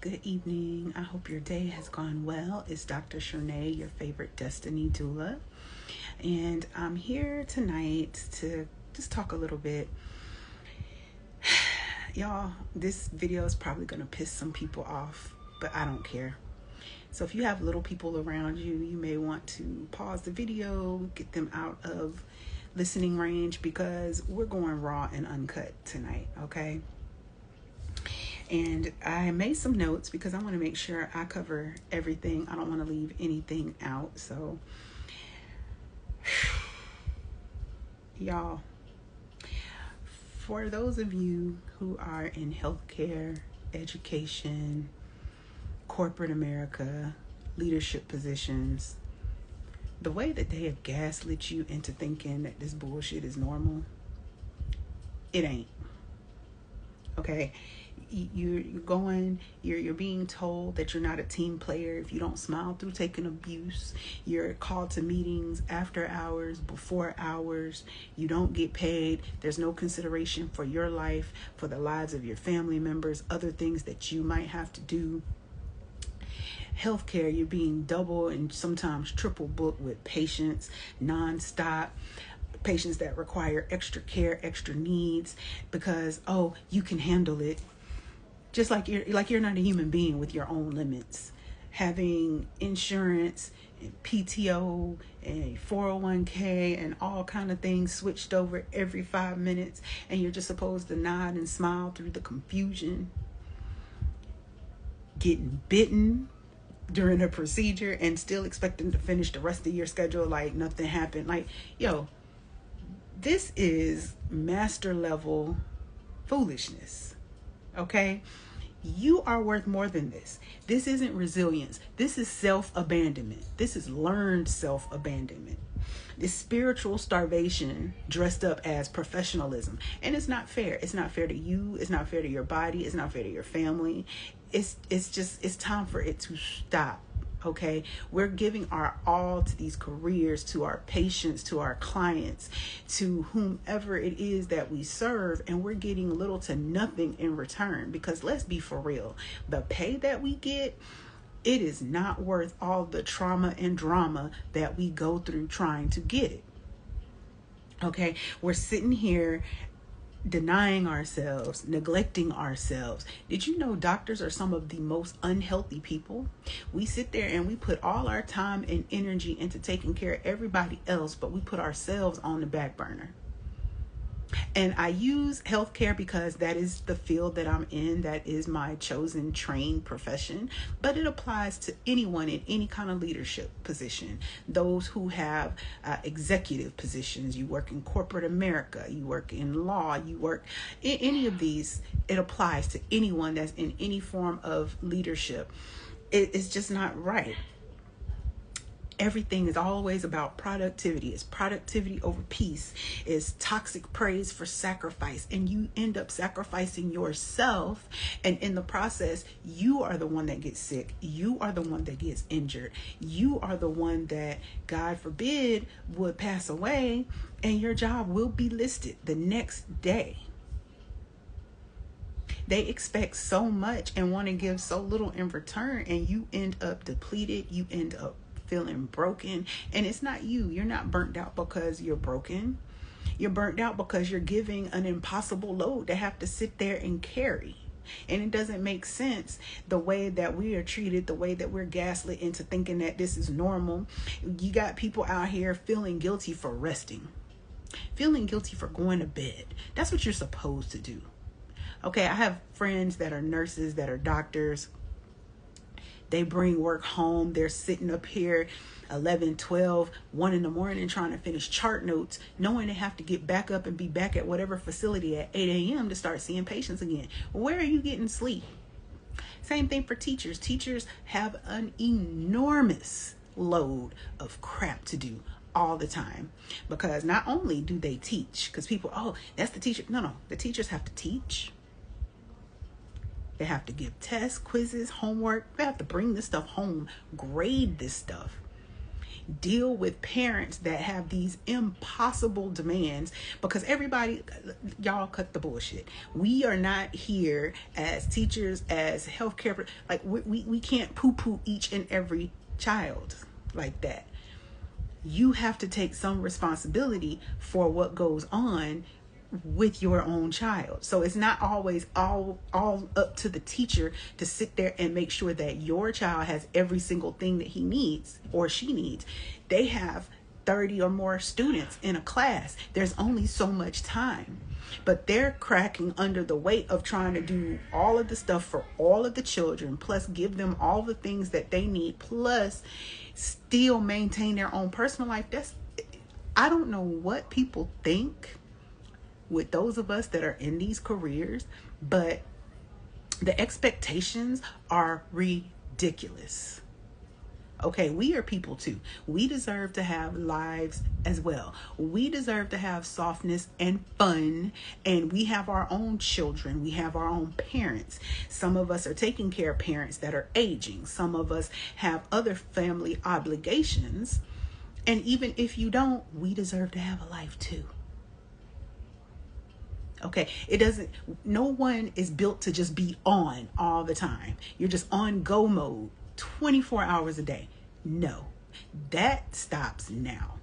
Good evening. I hope your day has gone well. It's Dr. Shernay, your favorite destiny doula. And I'm here tonight to just talk a little bit. Y'all, this video is probably going to piss some people off, but I don't care. So if you have little people around you, you may want to pause the video, get them out of listening range, because we're going raw and uncut tonight, okay? And I made some notes because I want to make sure I cover everything. I don't want to leave anything out. So, y'all, for those of you who are in healthcare, education, corporate America, leadership positions, the way that they have gaslit you into thinking that this bullshit is normal, it ain't. Okay? You're being told that you're not a team player if you don't smile through taking abuse. You're called to meetings after hours, before hours. You don't get paid. There's no consideration for your life, for the lives of your family members, other things that you might have to do. Healthcare, you're being double and sometimes triple booked with patients nonstop. Patients that require extra care, extra needs, because, oh, you can handle it. Just like you're not a human being with your own limits. Having insurance and PTO and 401k and all kind of things switched over every 5 minutes, and you're just supposed to nod and smile through the confusion. Getting bitten during a procedure and still expecting to finish the rest of your schedule like nothing happened. Like, yo, this is master level foolishness. Okay? You are worth more than this. This isn't resilience. This is self-abandonment. This is learned self-abandonment. This spiritual starvation dressed up as professionalism. And it's not fair. It's not fair to you. It's not fair to your body. It's not fair to your family. It's time for it to stop. Okay, we're giving our all to these careers, to our patients, to our clients, to whomever it is that we serve, and we're getting little to nothing in return. Because let's be for real, the pay that we get, it is not worth all the trauma and drama that we go through trying to get it. Okay, we're sitting here denying ourselves, neglecting ourselves. Did you know doctors are some of the most unhealthy people? We sit there and we put all our time and energy into taking care of everybody else, but we put ourselves on the back burner. And I use healthcare because that is the field that I'm in. That is my chosen trained profession. But it applies to anyone in any kind of leadership position. Those who have executive positions. You work in corporate America. You work in law. You work in any of these. It applies to anyone that's in any form of leadership. It's just not right. Everything is always about productivity. It's productivity over peace. It's toxic praise for sacrifice. And you end up sacrificing yourself. And in the process, you are the one that gets sick. You are the one that gets injured. You are the one that, God forbid, would pass away. And your job will be listed the next day. They expect so much and want to give so little in return. And you end up depleted. You end up feeling broken. And it's not you. You're not burnt out because you're broken. You're burnt out because you're giving an impossible load to have to sit there and carry. And it doesn't make sense the way that we are treated, the way that we're gaslit into thinking that this is normal. You got people out here feeling guilty for resting, feeling guilty for going to bed. That's what you're supposed to do. Okay, I have friends that are nurses, that are doctors. They bring work home. They're sitting up here 11, 12, 1 in the morning trying to finish chart notes, knowing they have to get back up and be back at whatever facility at 8 a.m. to start seeing patients again. Where are you getting sleep? Same thing for teachers. Teachers have an enormous load of crap to do all the time, because not only do they teach, because people, oh, that's the teacher. No, the teachers have to teach. They have to give tests, quizzes, homework. They have to bring this stuff home, grade this stuff. deal with parents that have these impossible demands, because everybody, y'all cut the bullshit. We are not here as teachers, as healthcare, like we can't poo-poo each and every child like that. You have to take some responsibility for what goes on with your own child. So it's not always all up to the teacher to sit there and make sure that your child has every single thing that he needs or she needs. They have 30 or more students in a class. There's only so much time, but they're cracking under the weight of trying to do all of the stuff for all of the children, plus give them all the things that they need, plus still maintain their own personal life. I don't know what people think with those of us that are in these careers, but the expectations are ridiculous. Okay, we are people too. We deserve to have lives as well. We deserve to have softness and fun, and we have our own children. We have our own parents. Some of us are taking care of parents that are aging. Some of us have other family obligations. And even if you don't, we deserve to have a life too. Okay, no one is built to just be on all the time. You're just on go mode 24 hours a day. No, that stops now.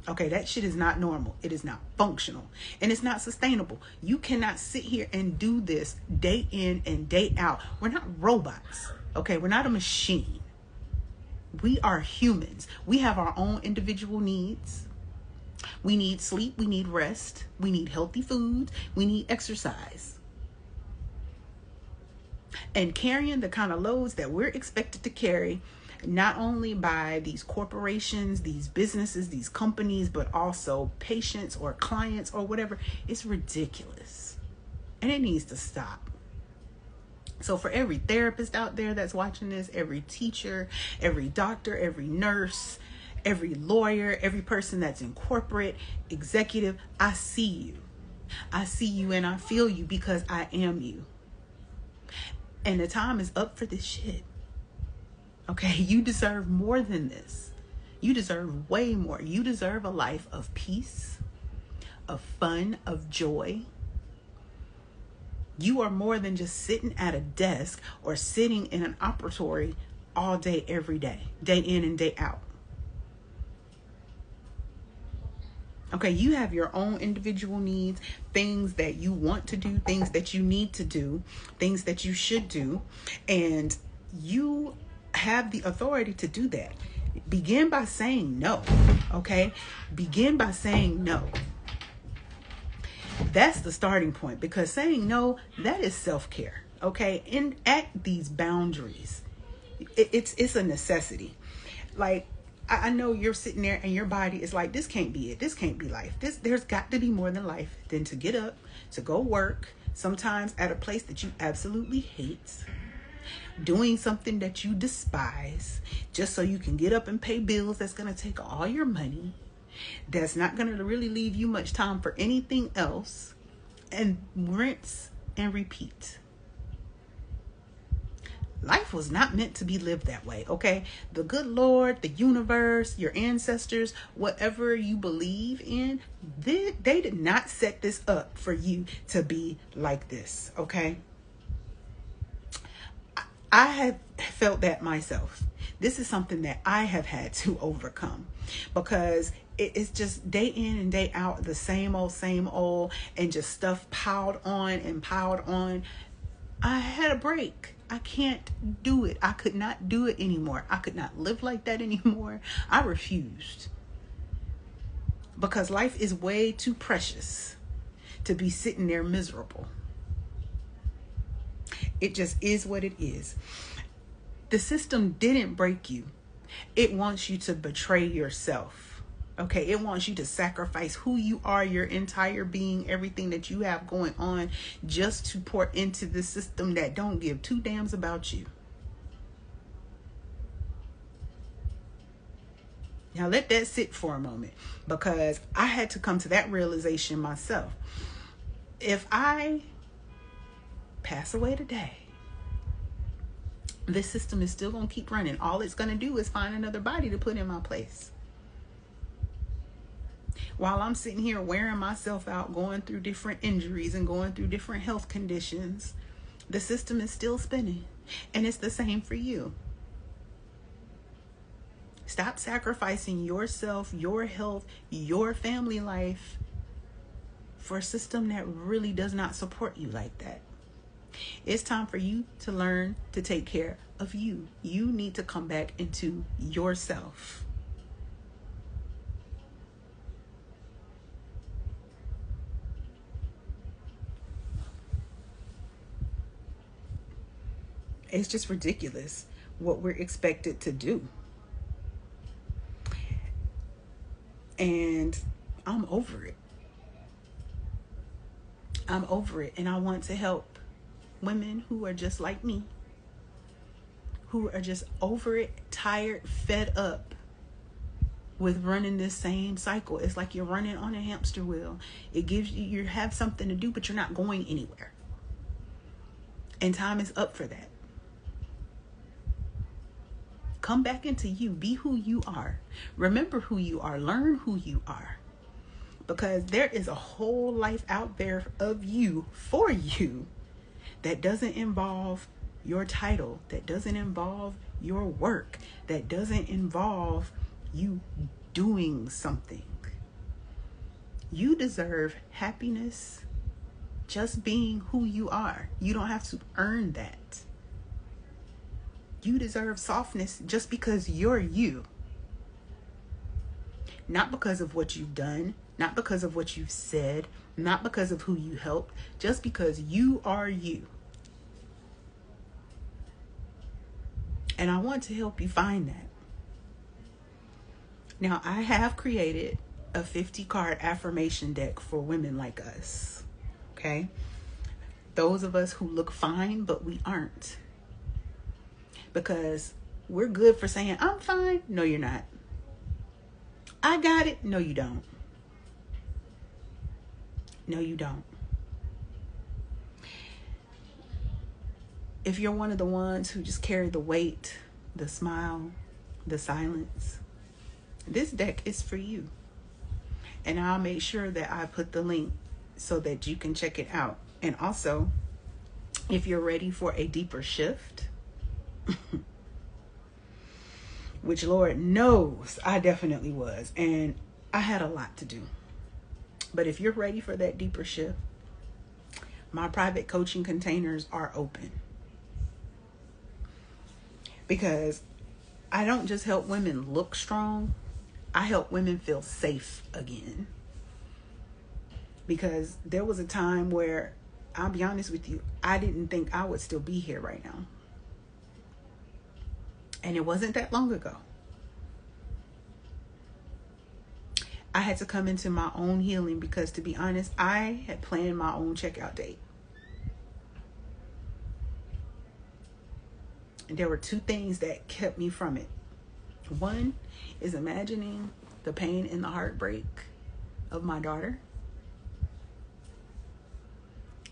Okay, that shit is not normal. It is not functional, and it's not sustainable. You cannot sit here and do this day in and day out. We're not robots. Okay, we're not a machine. We are humans. We have our own individual needs. We need sleep, we need rest, we need healthy food, we need exercise. And carrying the kind of loads that we're expected to carry, not only by these corporations, these businesses, these companies, but also patients or clients or whatever, it's ridiculous. And it needs to stop. So for every therapist out there that's watching this, every teacher, every doctor, every nurse, every lawyer, every person that's in corporate, executive, I see you. I see you and I feel you because I am you. And the time is up for this shit. Okay, you deserve more than this. You deserve way more. You deserve a life of peace, of fun, of joy. You are more than just sitting at a desk or sitting in an operatory all day, every day, day in and day out. Okay, you have your own individual needs, things that you want to do, things that you need to do, things that you should do, and you have the authority to do that. Begin by saying no, okay? Begin by saying no. That's the starting point, because saying no, that is self-care, okay? And at these boundaries, it's a necessity. Like, I know you're sitting there and your body is like, this can't be it. This can't be life. There's got to be more than life than to get up, to go work, sometimes at a place that you absolutely hate, doing something that you despise, just so you can get up and pay bills that's going to take all your money, that's not going to really leave you much time for anything else, and rinse and repeat. Life was not meant to be lived that way, okay? The good Lord, the universe, your ancestors, whatever you believe in, they did not set this up for you to be like this, okay? I have felt that myself. This is something that I have had to overcome, because it's just day in and day out, the same old, and just stuff piled on and piled on. I had a break. I can't do it. I could not do it anymore. I could not live like that anymore. I refused. Because life is way too precious to be sitting there miserable. It just is what it is. The system didn't break you. It wants you to betray yourself. Okay, it wants you to sacrifice who you are, your entire being, everything that you have going on, just to pour into the system that don't give two damns about you. Now let that sit for a moment, because I had to come to that realization myself. If I pass away today, this system is still going to keep running. All it's going to do is find another body to put in my place. While I'm sitting here wearing myself out, going through different injuries and going through different health conditions, the system is still spinning. And it's the same for you. Stop sacrificing yourself, your health, your family life for a system that really does not support you like that. It's time for you to learn to take care of you. You need to come back into yourself. It's just ridiculous what we're expected to do. And I'm over it. I'm over it. And I want to help women who are just like me, who are just over it, tired, fed up with running this same cycle. It's like you're running on a hamster wheel. It gives you, you have something to do, but you're not going anywhere. And time is up for that. Come back into you. Be who you are. Remember who you are. Learn who you are. Because there is a whole life out there of you, for you, that doesn't involve your title, that doesn't involve your work, that doesn't involve you doing something. You deserve happiness just being who you are. You don't have to earn that. You deserve softness just because you're you. Not because of what you've done, not because of what you've said, not because of who you helped, just because you are you. And I want to help you find that. Now, I have created a 50-card affirmation deck for women like us. Okay? Those of us who look fine, but we aren't. Because we're good for saying, I'm fine. No, you're not. I got it. No, you don't. No, you don't. If you're one of the ones who just carry the weight, the smile, the silence, this deck is for you. And I'll make sure that I put the link so that you can check it out. And also, if you're ready for a deeper shift, which Lord knows I definitely was, and I had a lot to do. But if you're ready for that deeper shift, my private coaching containers are open. Because I don't just help women look strong, I help women feel safe again. Because there was a time where, I'll be honest with you, I didn't think I would still be here right now. And it wasn't that long ago. I had to come into my own healing because, to be honest, I had planned my own checkout date. And there were two things that kept me from it. One is imagining the pain and the heartbreak of my daughter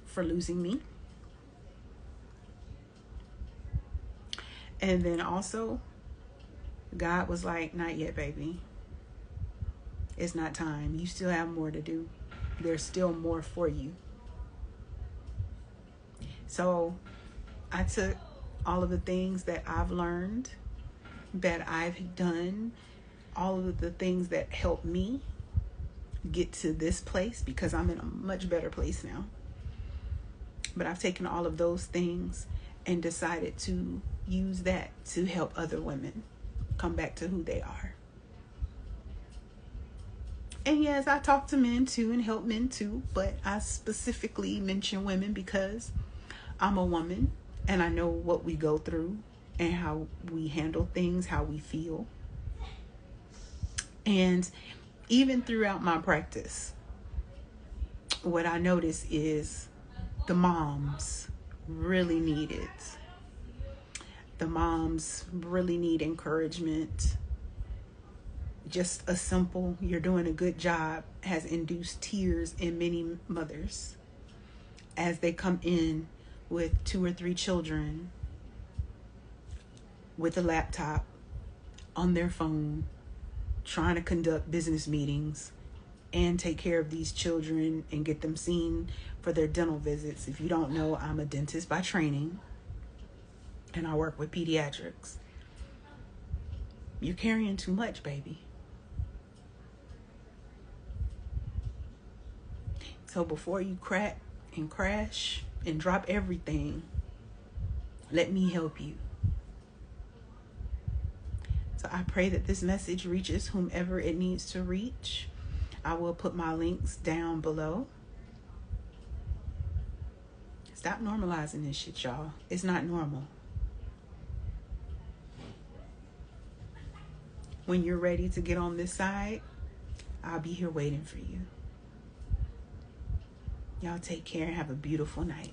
for losing me. And then also, God was like, not yet, baby. It's not time. You still have more to do. There's still more for you. So I took all of the things that I've learned, that I've done, all of the things that helped me get to this place, because I'm in a much better place now. But I've taken all of those things and decided to use that to help other women come back to who they are. And yes, I talk to men too and help men too, but I specifically mention women because I'm a woman and I know what we go through and how we handle things, how we feel. And even throughout my practice, what I notice is the moms really need it. The moms really need encouragement. Just a simple, you're doing a good job, has induced tears in many mothers as they come in with 2 or 3 children with a laptop on their phone, trying to conduct business meetings and take care of these children and get them seen for their dental visits. If you don't know, I'm a dentist by training, and I work with pediatrics. You're carrying too much, baby. So before you crack and crash and drop everything, let me help you. So I pray that this message reaches whomever it needs to reach. I will put my links down below. Stop normalizing this shit, y'all. It's not normal. When you're ready to get on this side, I'll be here waiting for you. Y'all take care and have a beautiful night.